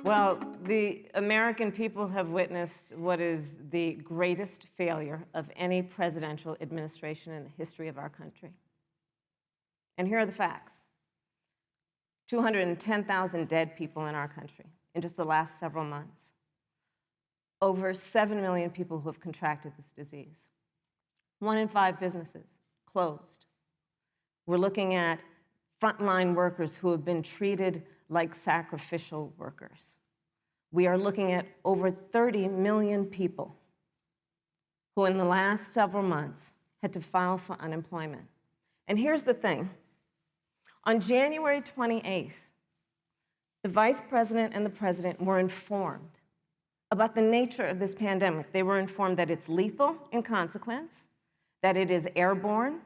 Well, the American people have witnessed what is the greatest failure of any presidential administration in the history of our country. And here are the facts. 210,000 dead people in our country in just the last several months. Over 7 million people who have contracted this disease. 1 in 5 businesses closed. We're looking at frontline workers who have been treated like sacrificial workers. We are looking at over 30 million people who in the last several months had to file for unemployment. And here's the thing. On January 28th, the Vice President and the President were informed about the nature of this pandemic. They were informed that it's lethal in consequence, that it is airborne,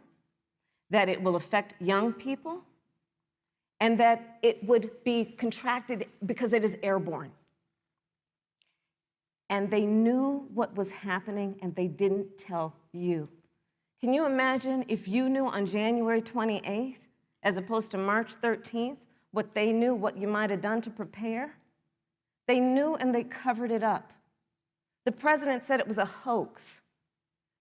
that it will affect young people, and that it would be contracted because it is airborne. And they knew what was happening, and they didn't tell you. Can you imagine if you knew on January 28th, as opposed to March 13th, what they knew, what you might have done to prepare? They knew and they covered it up. The president said it was a hoax.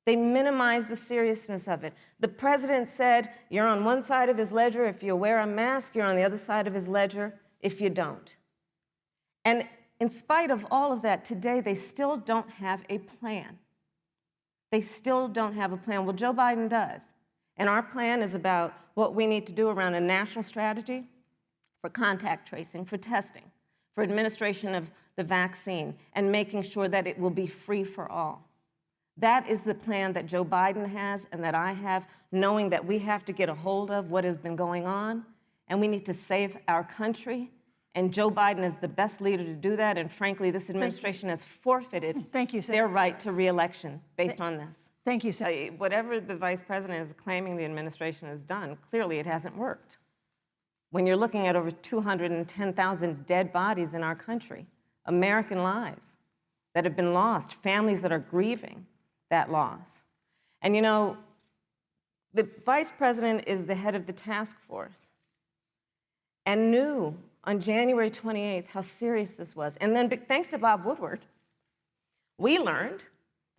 They minimized the seriousness of it. The president said, you're on one side of his ledger if you wear a mask, you're on the other side of his ledger if you don't. And in spite of all of that, today they still don't have a plan. They still don't have a plan. Well, Joe Biden does. And our plan is about what we need to do around a national strategy for contact tracing, for testing, for administration of the vaccine, and making sure that it will be free for all. That is the plan that Joe Biden has and that I have, knowing that we have to get a hold of what has been going on, and we need to save our country. And Joe Biden is the best leader to do that, and frankly, this administration has forfeited their right to re-election based on this. Thank you, Senator. Whatever the Vice President is claiming the administration has done, clearly it hasn't worked. When you're looking at over 210,000 dead bodies in our country, American lives that have been lost, families that are grieving that loss. And you know, the Vice President is the head of the task force and knew on January 28th how serious this was. And then thanks to Bob Woodward, we learned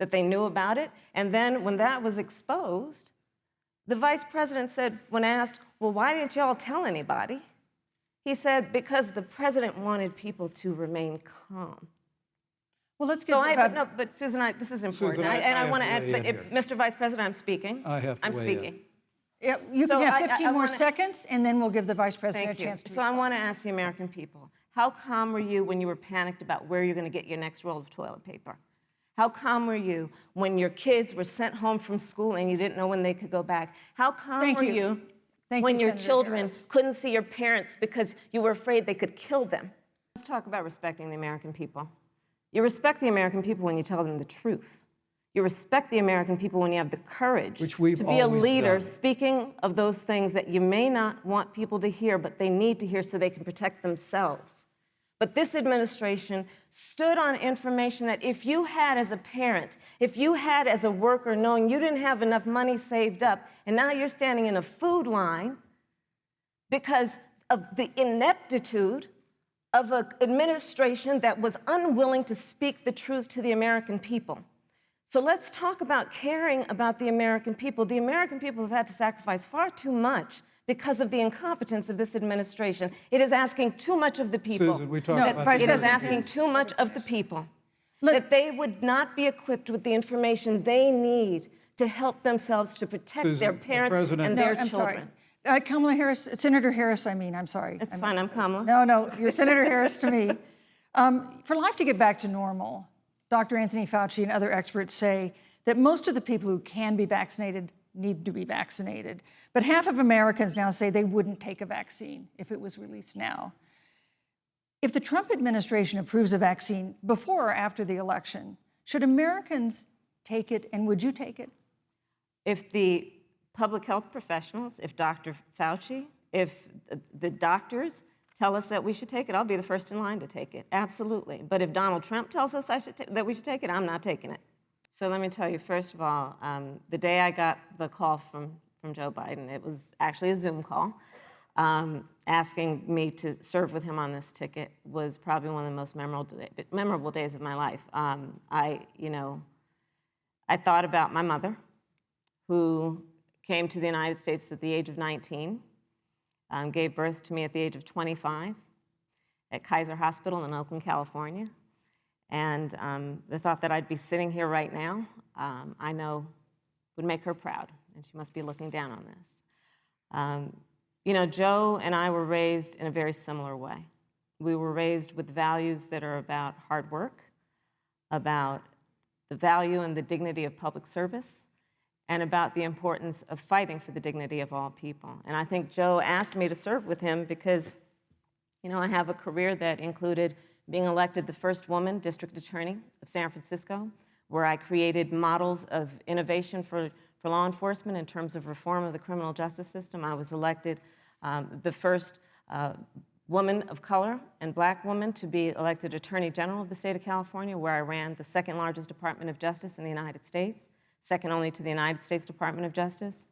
that they knew about it. And then when that was exposed, the Vice President said, when asked, well, why didn't y'all tell anybody? He said, because the president wanted people to remain calm. Well, let's get no, but Susan, this is important. Susan, I want to add, but here. Mr. Vice President, I'm speaking. I have to I'm weigh speaking. Yeah, you can have 15 more seconds, and then we'll give the Vice President a chance to respond. So I want to ask the American people, how calm were you when you were panicked about where you're going to get your next roll of toilet paper? How calm were you when your kids were sent home from school and you didn't know when they could go back? How calm were you when your children couldn't see your parents because you were afraid they could kill them? Let's talk about respecting the American people. You respect the American people when you tell them the truth. You respect the American people when you have the courage to be a leader speaking of those things that you may not want people to hear, but they need to hear so they can protect themselves. But this administration stood on information that if you had as a parent, if you had as a worker knowing you didn't have enough money saved up, and now you're standing in a food line because of the ineptitude of an administration that was unwilling to speak the truth to the American people. So let's talk about caring about the American people. The American people have had to sacrifice far too much because of the incompetence of this administration. It is asking too much of the people. Susan, we talked about it is asking too much of the people. That they would not be equipped with the information they need to help themselves to protect their parents and their children. Sorry. Kamala Harris, Senator Harris, I'm sorry. It's fine, I'm Kamala. No, you're Senator Harris to me. For life to get back to normal, Dr. Anthony Fauci and other experts say that most of the people who can be vaccinated need to be vaccinated. But half of Americans now say they wouldn't take a vaccine if it was released now. If the Trump administration approves a vaccine before or after the election, should Americans take it, and would you take it? If the public health professionals, if Dr. Fauci, if the doctors tell us that we should take it, I'll be the first in line to take it, absolutely. But if Donald Trump tells us that we should take it, I'm not taking it. So let me tell you, first of all, the day I got the call from Joe Biden, it was actually a Zoom call. asking me to serve with him on this ticket was probably one of the most memorable days of my life. I thought about my mother, who came to the United States at the age of 19, gave birth to me at the age of 25 at Kaiser Hospital in Oakland, California. And the thought that I'd be sitting here right now, I know would make her proud, and she must be looking down on this. Joe and I were raised in a very similar way. We were raised with values that are about hard work, about the value and the dignity of public service, and about the importance of fighting for the dignity of all people. And I think Joe asked me to serve with him because, I have a career that included being elected the first woman district attorney of San Francisco, where I created models of innovation for law enforcement in terms of reform of the criminal justice system. I was elected the first woman of color and black woman to be elected Attorney General of the state of California, where I ran the second largest Department of Justice in the United States, second only to the United States Department of Justice.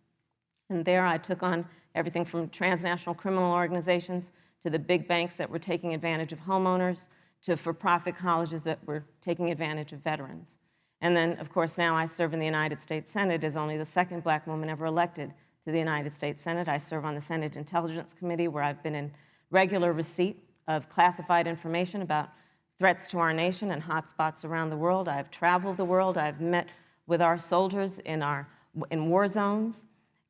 And there I took on everything from transnational criminal organizations to the big banks that were taking advantage of homeowners, to for-profit colleges that were taking advantage of veterans. And then, of course, now I serve in the United States Senate as only the second black woman ever elected to the United States Senate. I serve on the Senate Intelligence Committee, where I've been in regular receipt of classified information about threats to our nation and hotspots around the world. I've traveled the world. I've met with our soldiers in war zones.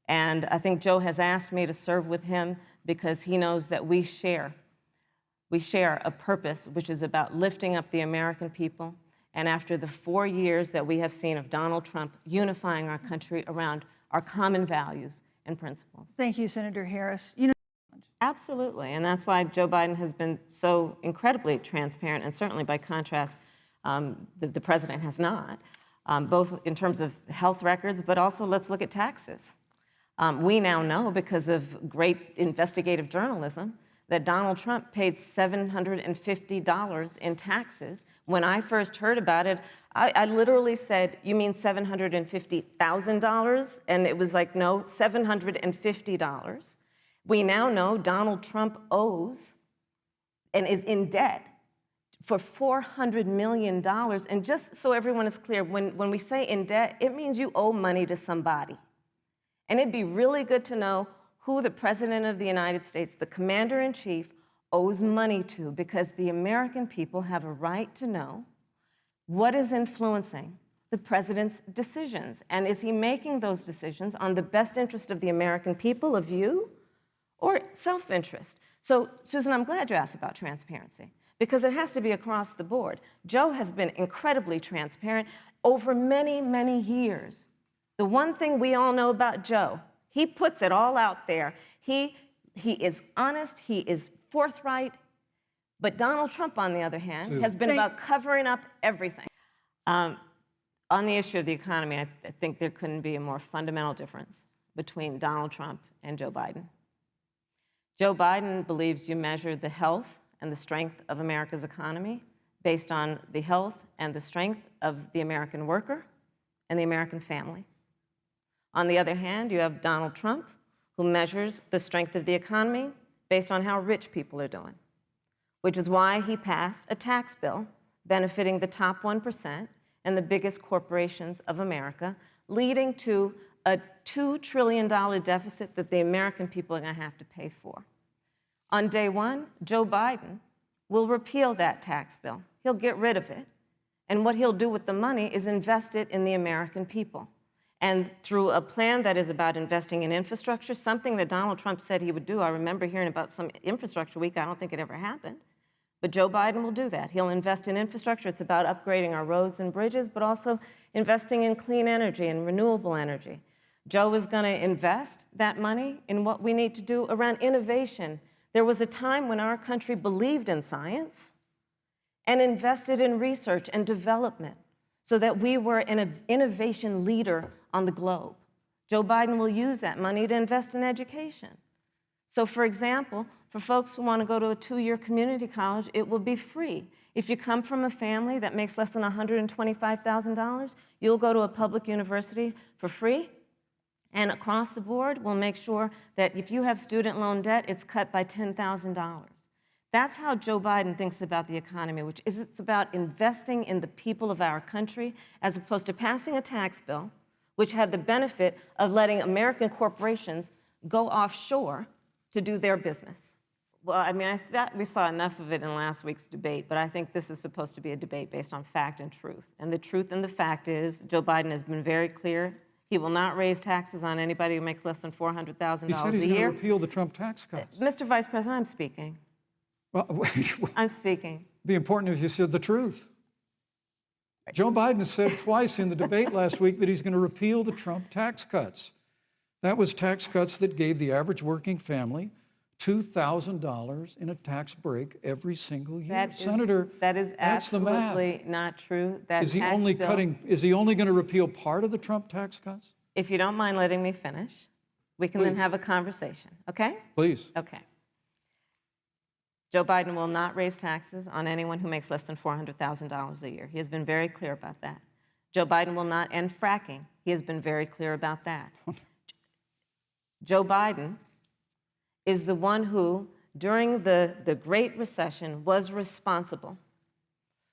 And I think Joe has asked me to serve with him because he knows that we share a purpose which is about lifting up the American people. And after the 4 years that we have seen of Donald Trump unifying our country around our common values and principles. Thank you, Senator Harris. Absolutely, and that's why Joe Biden has been so incredibly transparent, and certainly by contrast, the president has not, both in terms of health records, but also let's look at taxes. We now know, because of great investigative journalism, that Donald Trump paid $750 in taxes. When I first heard about it, I literally said, "You mean $750,000? And it was like, no, $750. We now know Donald Trump owes and is in debt for $400 million. And just so everyone is clear, when we say in debt, it means you owe money to somebody. And it'd be really good to know who the President of the United States, the Commander-in-Chief, owes money to, because the American people have a right to know what is influencing the President's decisions. And is he making those decisions on the best interest of the American people, of you, or self-interest? So, Susan, I'm glad you asked about transparency, because it has to be across the board. Joe has been incredibly transparent over many, many years. The one thing we all know about Joe, he puts it all out there. He is honest, he is forthright. But Donald Trump, on the other hand, has been about covering up everything. On the issue of the economy, I think there couldn't be a more fundamental difference between Donald Trump and Joe Biden. Joe Biden believes you measure the health and the strength of America's economy based on the health and the strength of the American worker and the American family. On the other hand, you have Donald Trump, who measures the strength of the economy based on how rich people are doing, which is why he passed a tax bill benefiting the top 1% and the biggest corporations of America, leading to a $2 trillion deficit that the American people are going to have to pay for. On day one, Joe Biden will repeal that tax bill. He'll get rid of it. And what he'll do with the money is invest it in the American people. And through a plan that is about investing in infrastructure, something that Donald Trump said he would do. I remember hearing about some infrastructure week. I don't think it ever happened. But Joe Biden will do that. He'll invest in infrastructure. It's about upgrading our roads and bridges, but also investing in clean energy and renewable energy. Joe is going to invest that money in what we need to do around innovation. There was a time when our country believed in science and invested in research and development so that we were an innovation leader on the globe. Joe Biden will use that money to invest in education. So, for example, for folks who want to go to a 2-year community college, it will be free. If you come from a family that makes less than $125,000, you'll go to a public university for free. And across the board, we'll make sure that if you have student loan debt, it's cut by $10,000. That's how Joe Biden thinks about the economy, which is it's about investing in the people of our country as opposed to passing a tax bill, which had the benefit of letting American corporations go offshore to do their business. Well, I mean, I thought we saw enough of it in last week's debate, but I think this is supposed to be a debate based on fact and truth. And the truth and the fact is Joe Biden has been very clear. He will not raise taxes on anybody who makes less than $400,000 a year. He said he's going to repeal the Trump tax cuts. Mr. Vice President, I'm speaking. Well, wait. I'm speaking. It'd be important if you said the truth. Joe Biden said twice in the debate last week that he's going to repeal the Trump tax cuts. That was tax cuts that gave the average working family $2,000 in a tax break every single year. Senator, that is that's the math. absolutely not true. That Is he only going to repeal part of the Trump tax cuts? If you don't mind letting me finish, we can then have a conversation, okay? Please. Okay. Joe Biden will not raise taxes on anyone who makes less than $400,000 a year. He has been very clear about that. Joe Biden will not end fracking. He has been very clear about that. Joe Biden is the one who, during the Great Recession, was responsible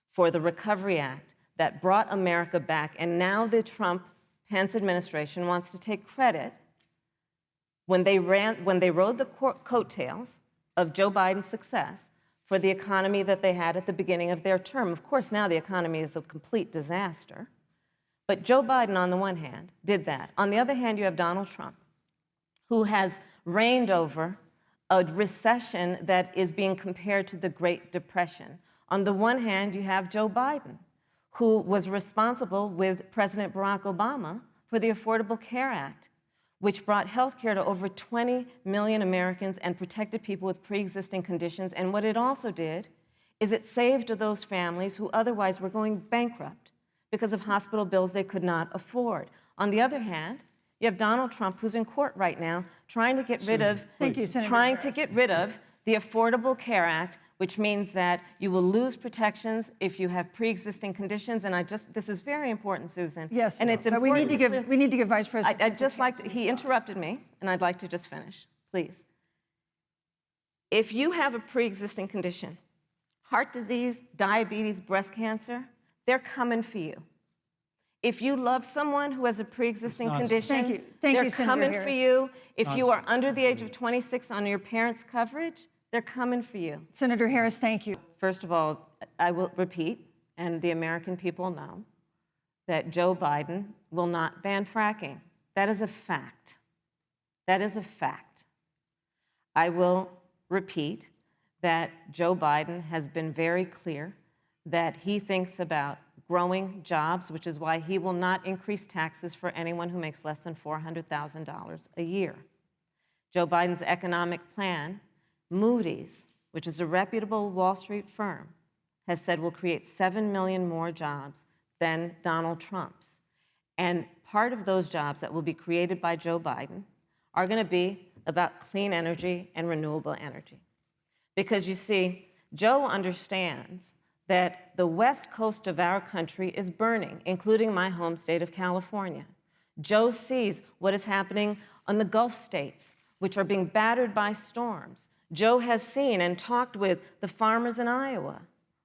for the Recovery Act that brought America back. And now the Trump-Pence administration wants to take credit when they rode the coattails of Joe Biden's success for the economy that they had at the beginning of their term. Of course, now the economy is a complete disaster. But Joe Biden, on the one hand, did that. On the other hand, you have Donald Trump, who has reigned over a recession that is being compared to the Great Depression. On the one hand, you have Joe Biden, who was responsible with President Barack Obama for the Affordable Care Act, which brought health care to over 20 million Americans and protected people with pre-existing conditions. And what it also did is it saved those families who otherwise were going bankrupt because of hospital bills they could not afford. On the other hand, you have Donald Trump, who's in court right now, trying to get rid of the Affordable Care Act, which means that you will lose protections if you have pre-existing conditions. And this is very important, Susan. Yes, and it's but we need to give Vice President. He interrupted me, and I'd like to just finish, please. If you have a pre-existing condition, heart disease, diabetes, breast cancer, they're coming for you. If you love someone who has a pre-existing condition, they're coming for you. If you are under the age of 26 on your parents' coverage, they're coming for you. Senator Harris, thank you. First of all, I will repeat, and the American people know, that Joe Biden will not ban fracking. That is a fact. That is a fact. I will repeat that Joe Biden has been very clear that he thinks about growing jobs, which is why he will not increase taxes for anyone who makes less than $400,000 a year. Joe Biden's economic plan, Moody's, which is a reputable Wall Street firm, has said will create 7 million more jobs than Donald Trump's. And part of those jobs that will be created by Joe Biden are going to be about clean energy and renewable energy. Because you see, Joe understands that the west coast of our country is burning, including my home state of California. Joe sees what is happening on the Gulf states, which are being battered by storms. Joe has seen and talked with the farmers in Iowa,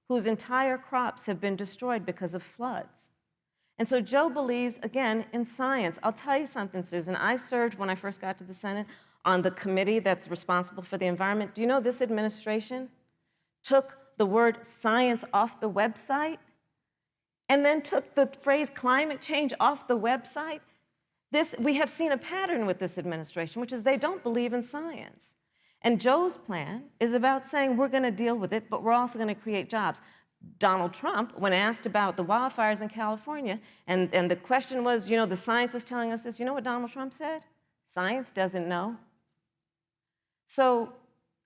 whose entire crops have been destroyed because of floods. And so Joe believes, again, in science. I'll tell you something, Susan. I served, when I first got to the Senate, on the committee that's responsible for the environment. Do you know this administration took the word science off the website and then took the phrase climate change off the website? We have seen a pattern with this administration, which is they don't believe in science. And Joe's plan is about saying we're going to deal with it, but we're also going to create jobs. Donald Trump, when asked about the wildfires in California, and the question was, the science is telling us this, you know what Donald Trump said? Science doesn't know. So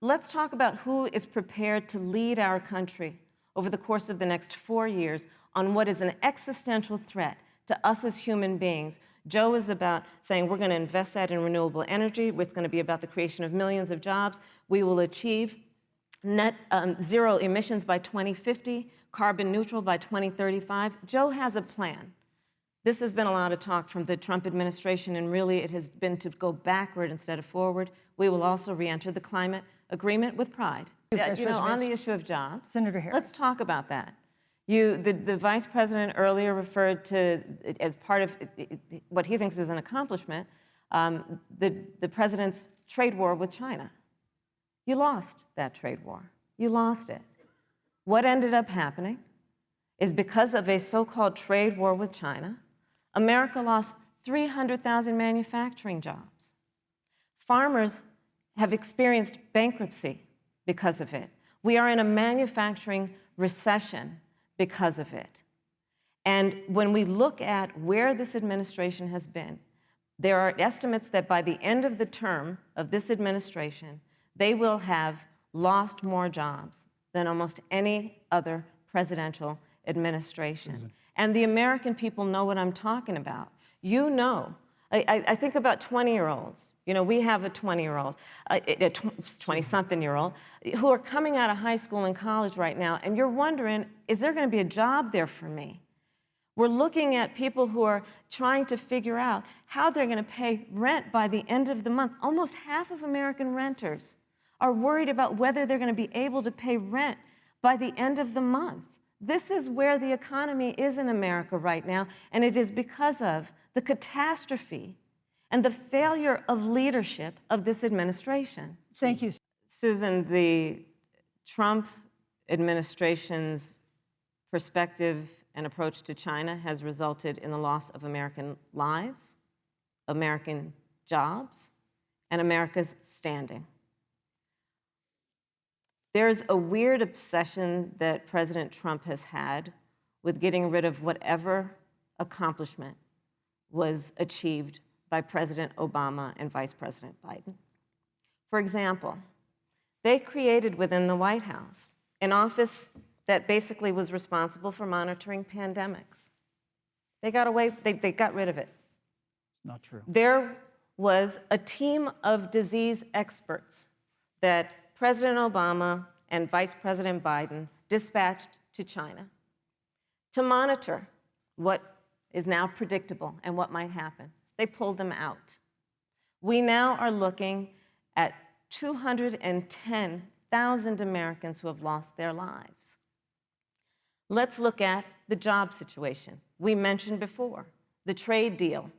let's talk about who is prepared to lead our country over the course of the next 4 years on what is an existential threat to us as human beings. Joe is about saying we're going to invest that in renewable energy. It's going to be about the creation of millions of jobs. We will achieve net zero emissions by 2050, carbon neutral by 2035. Joe has a plan This has been a lot of talk from the Trump administration, and really it has been to go backward instead of forward. We will also re-enter the climate agreement with pride. On the issue of jobs, Senator Harris. let's talk about that. The vice president earlier referred to, as part of what he thinks is an accomplishment, the president's trade war with China. You lost that trade war. You lost it. What ended up happening is because of a so-called trade war with China, America lost 300,000 manufacturing jobs. Farmers have experienced bankruptcy because of it. We are in a manufacturing recession because of it. And when we look at where this administration has been, there are estimates that by the end of the term of this administration, they will have lost more jobs than almost any other presidential administration. And the American people know what I'm talking about. You know, I think about 20-year-olds. You know, we have a 20-year-old, a 20-something-year-old, who are coming out of high school and college right now, and you're wondering, is there going to be a job there for me? We're looking at people who are trying to figure out how they're going to pay rent by the end of the month. Almost half of American renters are worried about whether they're going to be able to pay rent by the end of the month. This is where the economy is in America right now, and it is because of the catastrophe and the failure of leadership of this administration. Thank you. Susan, the Trump administration's perspective and approach to China has resulted in the loss of American lives, American jobs, and America's standing. There's a weird obsession that President Trump has had with getting rid of whatever accomplishment was achieved by President Obama and Vice President Biden. For example, they created within the White House an office that basically was responsible for monitoring pandemics. They got rid of it. Not true. There was a team of disease experts that President Obama and Vice President Biden dispatched to China to monitor what is now predictable and what might happen. They pulled them out. We now are looking at 210,000 Americans who have lost their lives. Let's look at the job situation. We mentioned before the trade deal,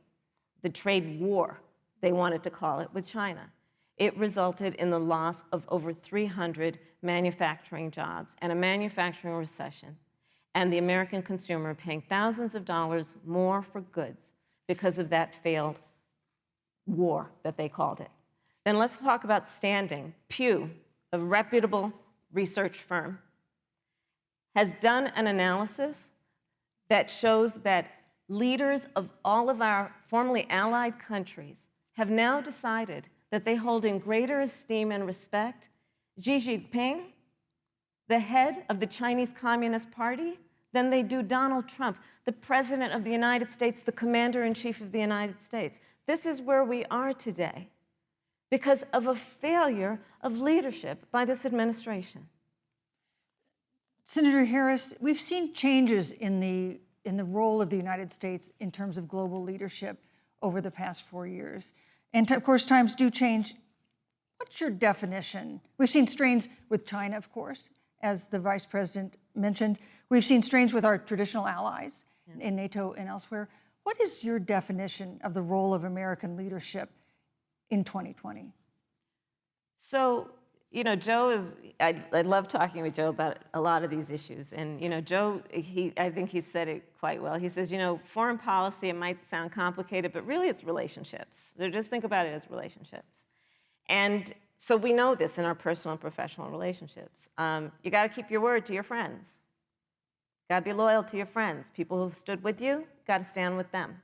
the trade war, they wanted to call it, with China. It resulted in the loss of over 300 manufacturing jobs and a manufacturing recession, and the American consumer paying thousands of dollars more for goods because of that failed war that they called it. Then let's talk about standing. Pew, a reputable research firm, has done an analysis that shows that leaders of all of our formerly allied countries have now decided that they hold in greater esteem and respect Xi Jinping, the head of the Chinese Communist Party, than they do Donald Trump, the President of the United States, the Commander-in-Chief of the United States. This is where we are today because of a failure of leadership by this administration. Senator Harris, we've seen changes in the role of the United States in terms of global leadership over the past 4 years. And of course, times do change. What's your definition? We've seen strains with China, of course, as the Vice President mentioned. We've seen strains with our traditional allies in NATO and elsewhere. What is your definition of the role of American leadership in 2020? So, you know, Joe is, I love talking with Joe about a lot of these issues. And, you know, Joe, I think he said it quite well. He says, you know, foreign policy, it might sound complicated, but really it's relationships. So just think about it as relationships. And so we know this in our personal and professional relationships. You got to keep your word to your friends. Got to be loyal to your friends. People who've stood with you, got to stand with them.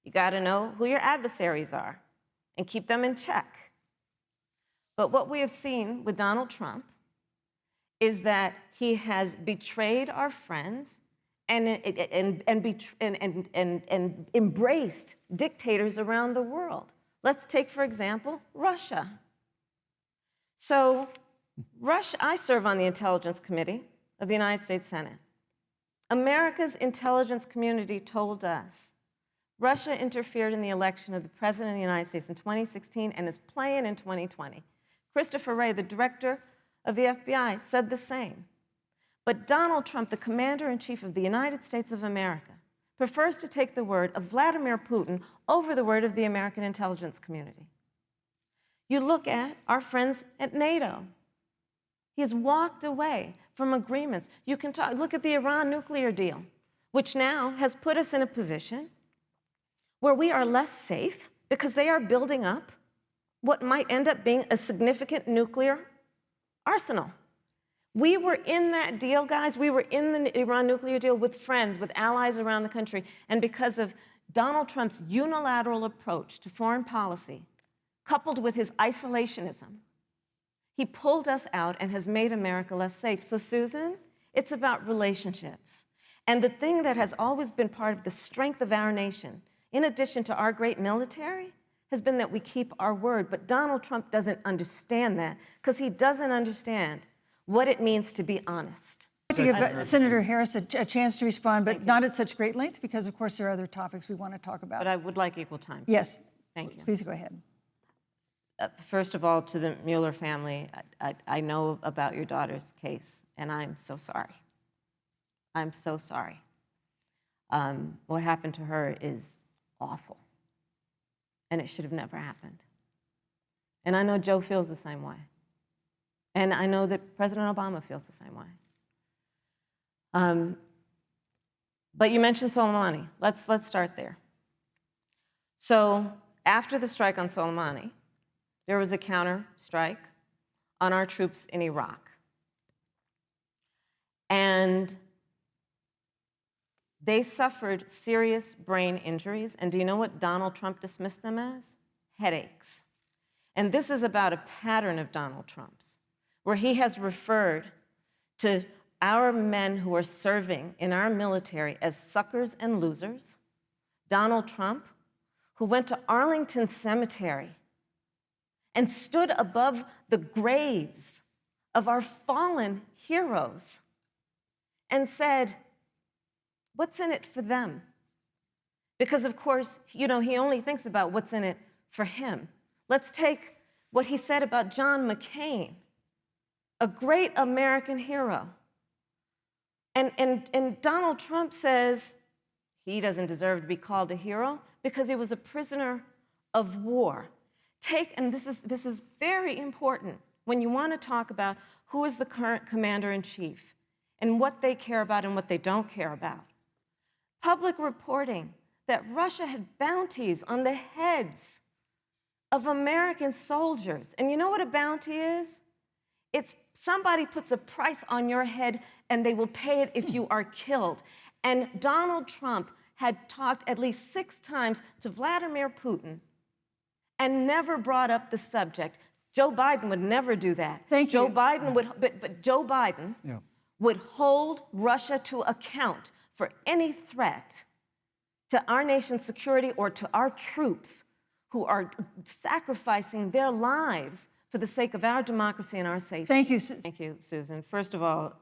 You got to know who your adversaries are and keep them in check. But what we have seen with Donald Trump is that he has betrayed our friends and embraced dictators around the world. Let's take, for example, Russia. So, I serve on the Intelligence Committee of the United States Senate. America's intelligence community told us Russia interfered in the election of the President of the United States in 2016 and is playing in 2020. Christopher Wray, the director of the FBI, said the same. But Donald Trump, the commander-in-chief of the United States of America, prefers to take the word of Vladimir Putin over the word of the American intelligence community. You look at our friends at NATO. He has walked away from agreements. You can look at the Iran nuclear deal, which now has put us in a position where we are less safe because they are building up what might end up being a significant nuclear arsenal. We were in that deal, guys. We were in the Iran nuclear deal with friends, with allies around the country. And because of Donald Trump's unilateral approach to foreign policy, coupled with his isolationism, he pulled us out and has made America less safe. So, Susan, it's about relationships. And the thing that has always been part of the strength of our nation, in addition to our great military, has been that we keep our word. But Donald Trump doesn't understand that because he doesn't understand what it means to be honest. I'd like to give Senator Harris a chance to respond, but not at such great length because, of course, there are other topics we want to talk about. But I would like equal time. Yes. Thank you. Please go ahead. First of all, to the Mueller family, I know about your daughter's case, and I'm so sorry. I'm so sorry. What happened to her is awful, and it should have never happened. And I know Joe feels the same way. And I know that President Obama feels the same way. But you mentioned Soleimani. Let's start there. So after the strike on Soleimani, there was a counter strike on our troops in Iraq. And they suffered serious brain injuries. And do you know what Donald Trump dismissed them as? Headaches. And this is about a pattern of Donald Trump's, where he has referred to our men who are serving in our military as suckers and losers. Donald Trump, who went to Arlington Cemetery and stood above the graves of our fallen heroes and said, what's in it for them? Because, of course, he only thinks about what's in it for him. Let's take what he said about John McCain, a great American hero. And Donald Trump says he doesn't deserve to be called a hero because he was a prisoner of war. And this is very important when you want to talk about who is the current commander-in-chief and what they care about and what they don't care about. Public reporting that Russia had bounties on the heads of American soldiers. And you know what a bounty is? It's somebody puts a price on your head and they will pay it if you are killed. And Donald Trump had talked at least 6 times to Vladimir Putin and never brought up the subject. Joe Biden would never do that. Thank you. Joe Biden would, but Joe Biden would hold Russia to account for any threat to our nation's security or to our troops who are sacrificing their lives for the sake of our democracy and our safety. Thank you. Thank you, Susan. First of all,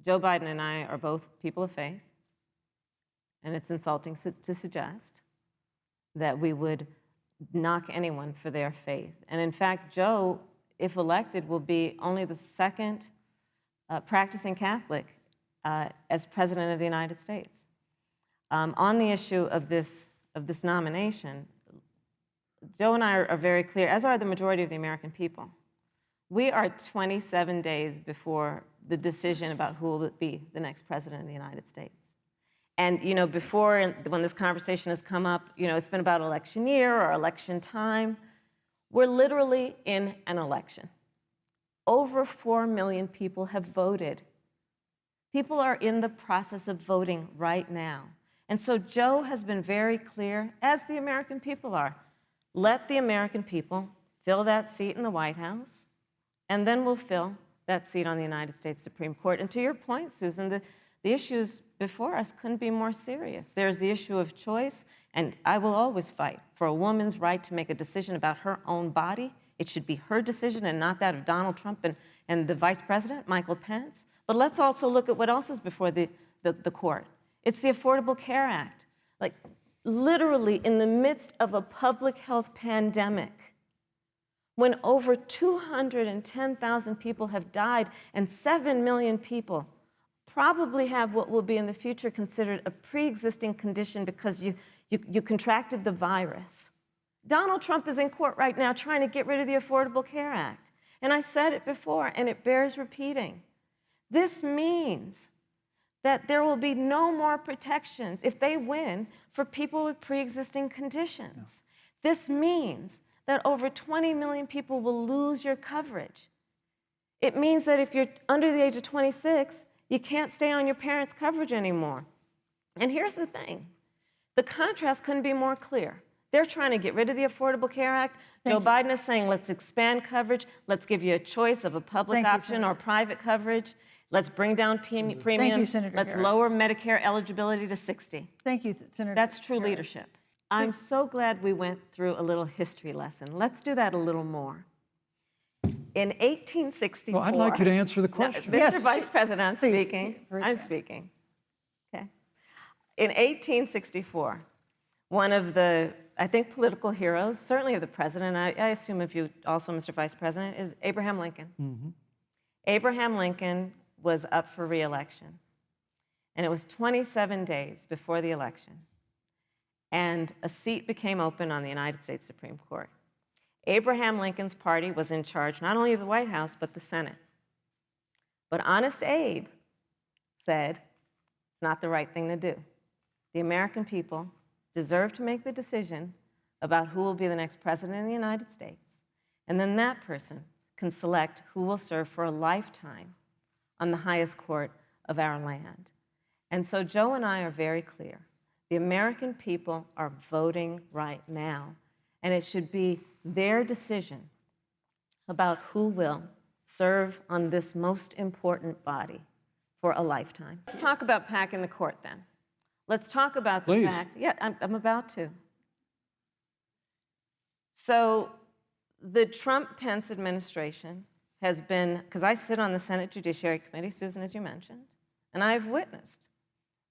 Joe Biden and I are both people of faith, and it's insulting to suggest that we would knock anyone for their faith. And in fact, Joe, if elected, will be only the second practicing Catholic as President of the United States. On the issue of this nomination, Joe and I are very clear, as are the majority of the American people. We are 27 days before the decision about who will be the next president of the United States. And, before, when this conversation has come up, it's been about election year or election time. We're literally in an election. Over 4 million people have voted. People are in the process of voting right now. And so Joe has been very clear, as the American people are. Let the American people fill that seat in the White House, and then we'll fill that seat on the United States Supreme Court. And to your point, Susan, the issues before us couldn't be more serious. There's the issue of choice, and I will always fight for a woman's right to make a decision about her own body. It should be her decision and not that of Donald Trump and the Vice President, Michael Pence. But let's also look at what else is before the court. It's the Affordable Care Act. literally in the midst of a public health pandemic, when over 210,000 people have died and 7 million people probably have what will be in the future considered a pre-existing condition because you contracted the virus. Donald Trump is in court right now trying to get rid of the Affordable Care Act. And I said it before, and it bears repeating. This means that there will be no more protections if they win for people with pre-existing conditions. This means that over 20 million people will lose your coverage. It means that if you're under the age of 26, you can't stay on your parents' coverage anymore. And here's the thing. The contrast couldn't be more clear. They're trying to get rid of the Affordable Care Act. Joe Biden is saying, let's expand coverage. Let's give you a choice of a public option or private coverage. Let's bring down premiums. Thank you, Senator Let's Harris. lower Medicare eligibility to 60. Thank you, Senator That's true Harris. leadership. I'm so glad we went through a little history lesson. Let's do that a little more. In 1864... Well, I'd like you to answer the question. Mr. Yes, Vice President, I'm please, speaking. for a I'm chance. speaking. Okay. In 1864, one of the, I think, political heroes, certainly of the president, I assume of you also, Mr. Vice President, is Abraham Lincoln. Mm-hmm. Abraham Lincoln was up for re-election. And it was 27 days before the election. And a seat became open on the United States Supreme Court. Abraham Lincoln's party was in charge not only of the White House, but the Senate. But Honest Abe said it's not the right thing to do. The American people deserve to make the decision about who will be the next president of the United States. And then that person can select who will serve for a lifetime on the highest court of our land. And so Joe and I are very clear. The American people are voting right now, and it should be their decision about who will serve on this most important body for a lifetime. Let's talk about packing the court then. Let's talk about the fact, yeah, I'm about to. So the Trump-Pence administration has been, because I sit on the Senate Judiciary Committee, Susan, as you mentioned, and I've witnessed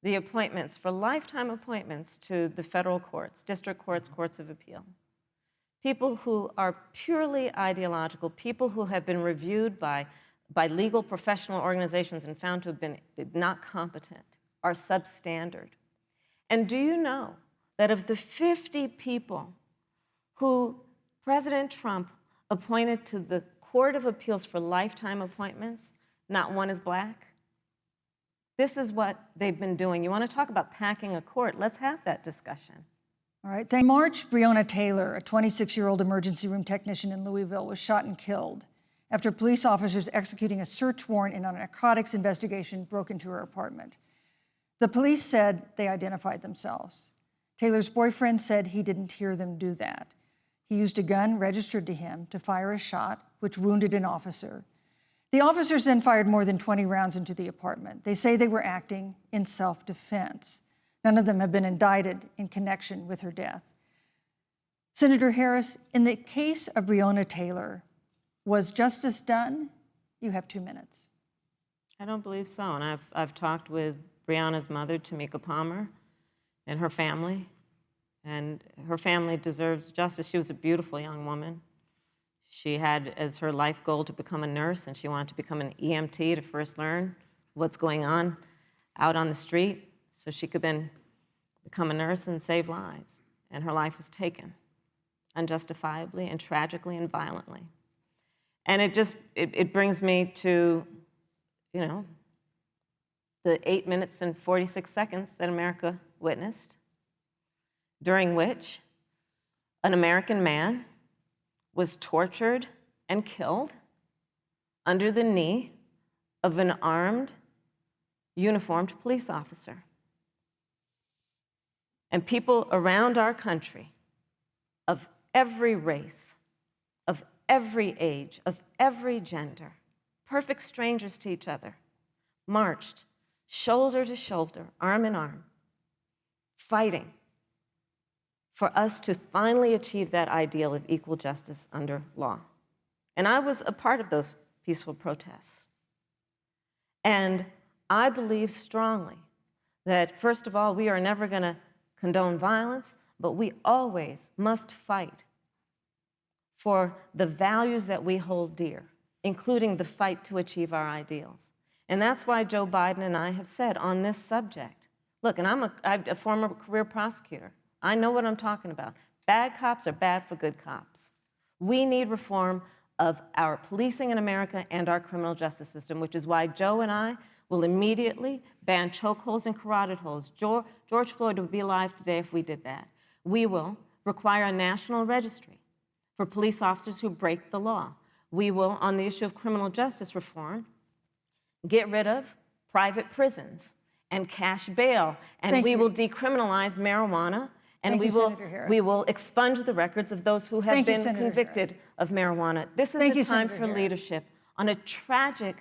the appointments for lifetime appointments to the federal courts, district courts, courts of appeal. People who are purely ideological, people who have been reviewed by legal professional organizations and found to have been not competent, are substandard. And do you know that of the 50 people who President Trump appointed to the Court of Appeals for lifetime appointments, not one is black? This is what they've been doing. You want to talk about packing a court? Let's have that discussion. All right. In March, Breonna Taylor, a 26-year-old emergency room technician in Louisville, was shot and killed after police officers executing a search warrant in a narcotics investigation broke into her apartment. The police said they identified themselves. Taylor's boyfriend said he didn't hear them do that. He used a gun registered to him to fire a shot, which wounded an officer. The officers then fired more than 20 rounds into the apartment. They say they were acting in self-defense. None of them have been indicted in connection with her death. Senator Harris, in the case of Breonna Taylor, was justice done? You have 2 minutes. I don't believe so. And I've talked with Breonna's mother, Tamika Palmer, and her family. And her family deserves justice. She was a beautiful young woman. She had as her life goal to become a nurse, and she wanted to become an EMT to first learn what's going on out on the street so she could then become a nurse and save lives. And her life was taken unjustifiably and tragically and violently. And it brings me to, you know, the 8 minutes and 46 seconds that America witnessed, during which an American man was tortured and killed under the knee of an armed, uniformed police officer. And people around our country of every race, of every age, of every gender, perfect strangers to each other, marched shoulder to shoulder, arm in arm, fighting for us to finally achieve that ideal of equal justice under law. And I was a part of those peaceful protests. And I believe strongly that, first of all, we are never going to condone violence, but we always must fight for the values that we hold dear, including the fight to achieve our ideals. And that's why Joe Biden and I have said on this subject, look, and I'm a former career prosecutor. I know what I'm talking about. Bad cops are bad for good cops. We need reform of our policing in America and our criminal justice system, which is why Joe and I will immediately ban chokeholds and carotid holds. George Floyd would be alive today if we did that. We will require a national registry for police officers who break the law. We will, on the issue of criminal justice reform, get rid of private prisons and cash bail, and we will decriminalize marijuana, and we will expunge the records of those who have been convicted of marijuana. This is a time for leadership on a tragic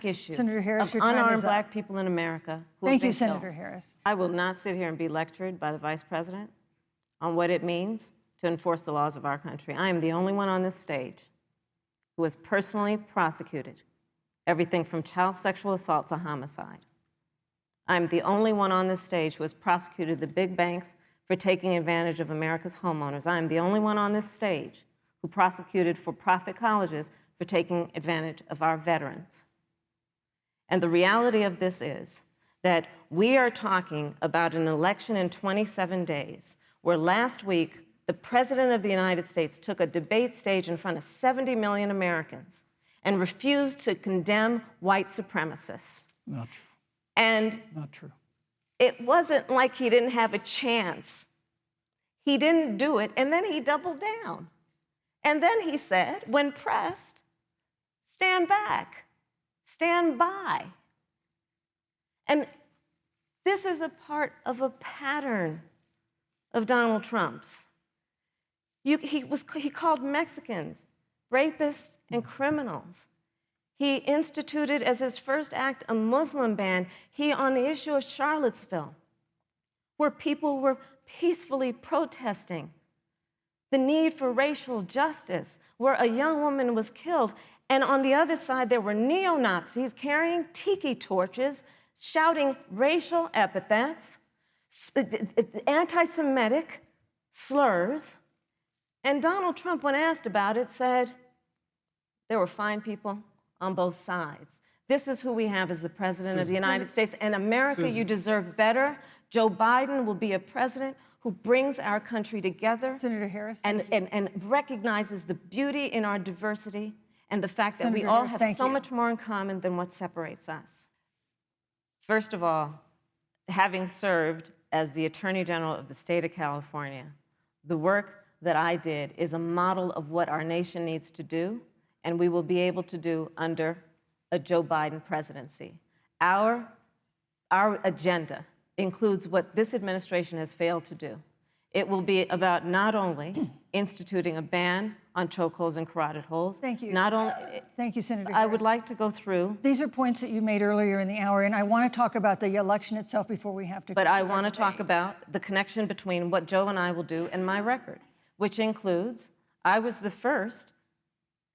issue of unarmed Black people in America who have been killed. Senator Harris. I will not sit here and be lectured by the Vice President on what it means to enforce the laws of our country. I am the only one on this stage who has personally prosecuted everything from child sexual assault to homicide. I'm the only one on this stage who has prosecuted the big banks for taking advantage of America's homeowners. I'm the only one on this stage who prosecuted for-profit colleges for taking advantage of our veterans. And the reality of this is that we are talking about an election in 27 days, where last week the President of the United States took a debate stage in front of 70 million Americans and refused to condemn white supremacists. Not true. And not true. It wasn't like he didn't have a chance. He didn't do it, and then he doubled down. And then he said, when pressed, stand back, stand by. And this is a part of a pattern of Donald Trump's. He called Mexicans rapists and criminals. He instituted as his first act a Muslim ban. He, on the issue of Charlottesville, where people were peacefully protesting the need for racial justice, where a young woman was killed, and on the other side there were neo-Nazis carrying tiki torches, shouting racial epithets, anti-Semitic slurs. And Donald Trump, when asked about it, said there were fine people on both sides. This is who we have as the President of the United States. And America, you deserve better. Joe Biden will be a president who brings our country together. Senator Harris, and recognizes the beauty in our diversity and the fact that we all have so much more in common than what separates us. First of all, having served as the Attorney General of the state of California, the work that I did is a model of what our nation needs to do, and we will be able to do under a Joe Biden presidency. Our agenda includes what this administration has failed to do. It will be about not only instituting a ban on chokeholds and carotid holds. Thank you. Thank you, Senator Harris. I would like to go through. These are points that you made earlier in the hour, and I want to talk about the election itself before we have to. But I want to talk about the connection between what Joe and I will do and my record, which includes I was the first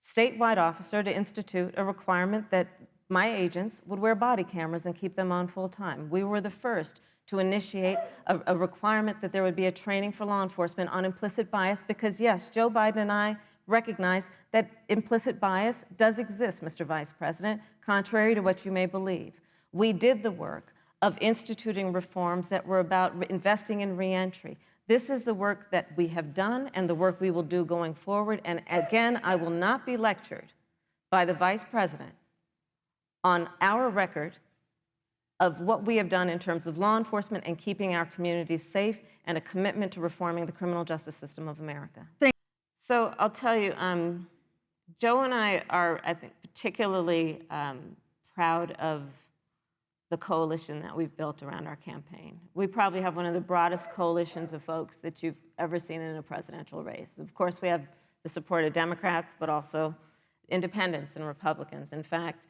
statewide officer to institute a requirement that my agents would wear body cameras and keep them on full time. We were the first to initiate a requirement that there would be a training for law enforcement on implicit bias, because yes, Joe Biden and I recognize that implicit bias does exist, Mr. Vice President, contrary to what you may believe. We did the work of instituting reforms that were about investing in reentry. This is the work that we have done and the work we will do going forward. And again, I will not be lectured by the Vice President on our record of what we have done in terms of law enforcement and keeping our communities safe and a commitment to reforming the criminal justice system of America. So I'll tell you, Joe and I are, I think, particularly proud of the coalition that we've built around our campaign. We probably have one of the broadest coalitions of folks that you've ever seen in a presidential race. Of course, we have the support of Democrats, but also independents and Republicans. In fact,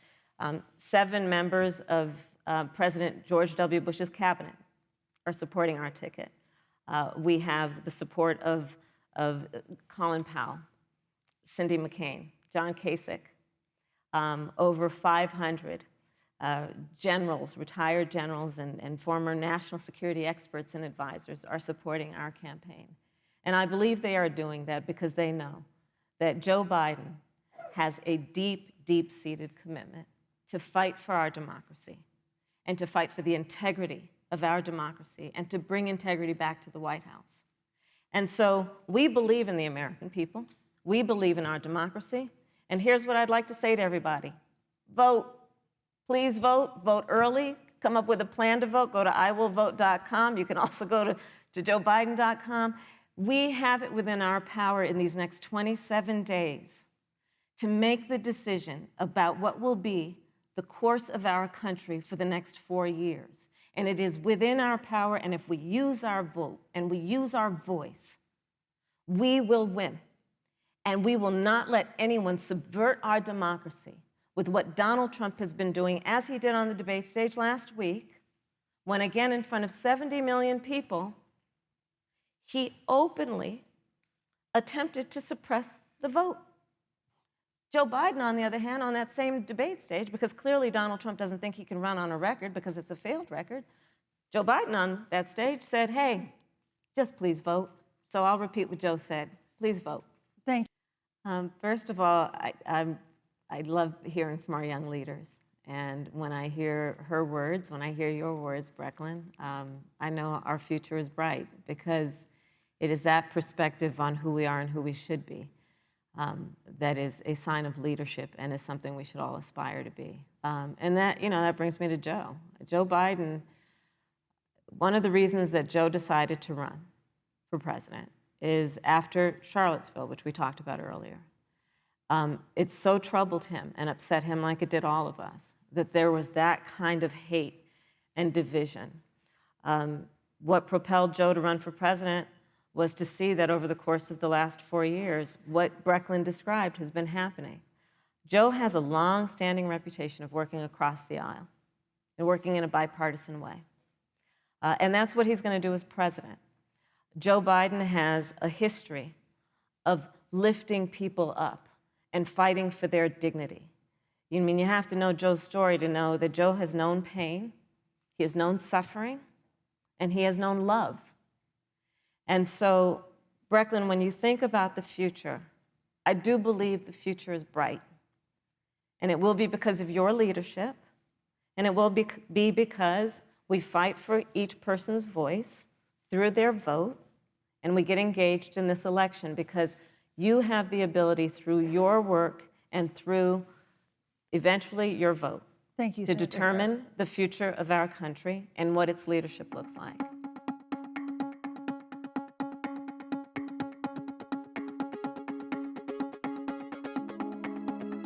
7 members of President George W. Bush's cabinet are supporting our ticket. We have the support of Colin Powell, Cindy McCain, John Kasich, over 500 generals, retired generals, and former national security experts and advisors are supporting our campaign. And I believe they are doing that because they know that Joe Biden has a deep, deep-seated commitment to fight for our democracy and to fight for the integrity of our democracy and to bring integrity back to the White House. And so we believe in the American people. We believe in our democracy. And here's what I'd like to say to everybody. Vote. Please vote. Vote early. Come up with a plan to vote. Go to iwillvote.com. You can also go to joebiden.com. We have it within our power in these next 27 days to make the decision about what will be the course of our country for the next 4 years. And it is within our power, and if we use our vote and we use our voice, we will win. And we will not let anyone subvert our democracy with what Donald Trump has been doing, as he did on the debate stage last week, when again in front of 70 million people, he openly attempted to suppress the vote. Joe Biden, on the other hand, on that same debate stage, because clearly Donald Trump doesn't think he can run on a record because it's a failed record, Joe Biden on that stage said, hey, just please vote. So I'll repeat what Joe said. Please vote. Thank you. First of all, I love hearing from our young leaders. And when I hear her words, when I hear your words, Brecklin, I know our future is bright because it is that perspective on who we are and who we should be. That is a sign of leadership and is something we should all aspire to be. And that, that brings me to Joe. Joe Biden, one of the reasons that Joe decided to run for president is after Charlottesville, which we talked about earlier. It so troubled him and upset him like it did all of us, that there was that kind of hate and division. What propelled Joe to run for president was to see that over the course of the last 4 years, what Brecklin described has been happening. Joe has a long-standing reputation of working across the aisle and working in a bipartisan way. And that's what he's going to do as president. Joe Biden has a history of lifting people up and fighting for their dignity. You have to know Joe's story to know that Joe has known pain, he has known suffering, and he has known love. And so, Brecklin, when you think about the future, I do believe the future is bright. And it will be because of your leadership, and it will be because we fight for each person's voice through their vote, and we get engaged in this election because you have the ability through your work and through eventually your vote you, to determine the future of our country and what its leadership looks like.